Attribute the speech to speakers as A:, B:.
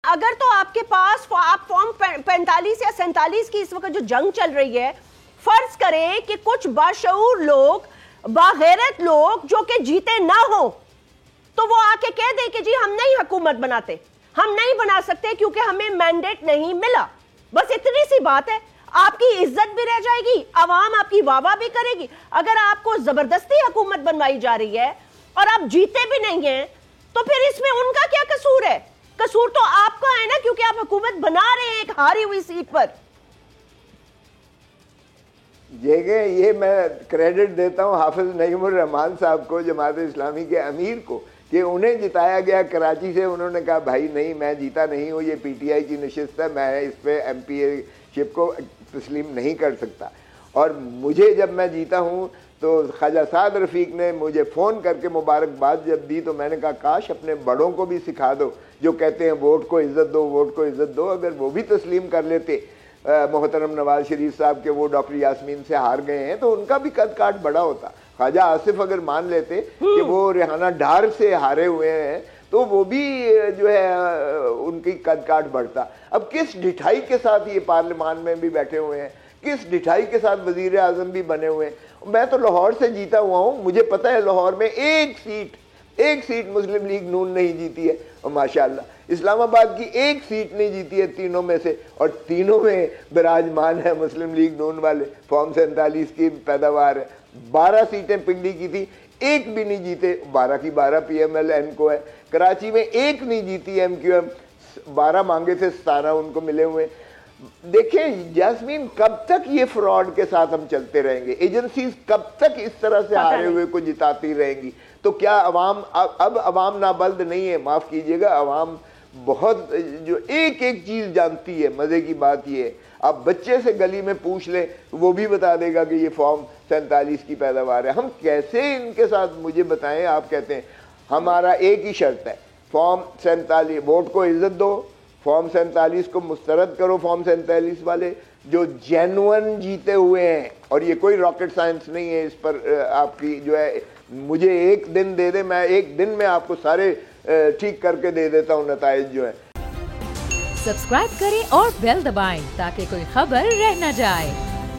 A: अगर तो आपके पास आप फॉर्म 45 या 47 की इस वक्त जो जंग चल रही है, फर्ज करें कि कुछ बाशऊर लोग, बागैरत लोग जो कि जीते ना हो, तो वो आके कह दे कि जी हम नहीं हुकूमत बनाते, हम नहीं बना सकते क्योंकि हमें मैंडेट नहीं मिला। बस इतनी सी बात है, आपकी इज्जत भी रह जाएगी, आवाम आपकी वाह भी करेगी। अगर आपको जबरदस्ती हुकूमत बनवाई जा रही है और आप जीते भी नहीं हैं, तो फिर इसमें उनका क्या कसूर है? कसूर तो आपका है ना, क्योंकि आप हुकूमत बना रहे हैं एक हारी हुई सीट पर।
B: ये मैं क्रेडिट देता हूँ हाफिज नईमुर रहमान साहब को, जमात इस्लामी के अमीर को, कि उन्हें जिताया गया कराची से। उन्होंने कहा भाई नहीं, मैं जीता नहीं हूँ, ये पीटीआई की नशिस्त है, मैं इस पे एमपीए को तस्लीम नहीं कर सकता। और मुझे जब मैं जीता हूँ तो ख्वाजा साद रफ़ीक ने मुझे फ़ोन करके मुबारकबाद जब दी, तो मैंने कहा काश अपने बड़ों को भी सिखा दो जो कहते हैं वोट को इज़्ज़त दो, वोट को इज़्ज़त दो। अगर वो भी तस्लीम कर लेते मोहतरम नवाज शरीफ साहब के वो डॉक्टर यास्मीन से हार गए हैं, तो उनका भी कद काठ बड़ा होता। ख्वाजा आसिफ अगर मान लेते कि वो रेहाना डार से हारे हुए हैं, तो वो भी जो है उनकी कद काठ बढ़ता। अब किस ढिठाई के साथ ये पार्लियामान में भी बैठे हुए हैं, किस ढिठाई के साथ वजीर आजम भी बने हुए हैं। मैं तो लाहौर से जीता हुआ हूँ, मुझे पता है लाहौर में एक सीट मुस्लिम लीग नून नहीं जीती है, और माशाल्लाह इस्लामाबाद की एक सीट नहीं जीती है तीनों में से, और तीनों में विराजमान है मुस्लिम लीग नून वाले। फॉर्म 47 की पैदावार है। 12 सीटें पिंडी की थी, एक भी नहीं जीते, 12 की 12 PMLN को है। कराची में एक नहीं जीती MQM, 12 मांगे थे, 17 उनको मिले हुए। देखिए जास्मीन, कब तक ये फ्रॉड के साथ हम चलते रहेंगे? एजेंसीज कब तक इस तरह से हारे हुए को जिताती रहेंगी? तो क्या अवाम अब अवाम नाबल्द नहीं है? माफ कीजिएगा, अवाम बहुत जो एक एक चीज जानती है। मजे की बात ये है, आप बच्चे से गली में पूछ लें, वो भी बता देगा कि ये फॉर्म 47 की पैदावार है। हम कैसे इनके साथ, मुझे बताएं। आप कहते हैं हमारा एक ही शर्त है, फॉर्म 47, वोट को इज्जत दो, फॉर्म 47 को मुस्तरद करो। फॉर्म 47 वाले जो जेन्युइन जीते हुए हैं, और ये कोई रॉकेट साइंस नहीं है इस पर आपकी जो है, मुझे एक दिन दे दे, मैं एक दिन में आपको सारे ठीक करके दे देता हूँ नताइज जो है।
C: सब्सक्राइब करें और बेल दबाएं ताकि कोई खबर रह न जाए।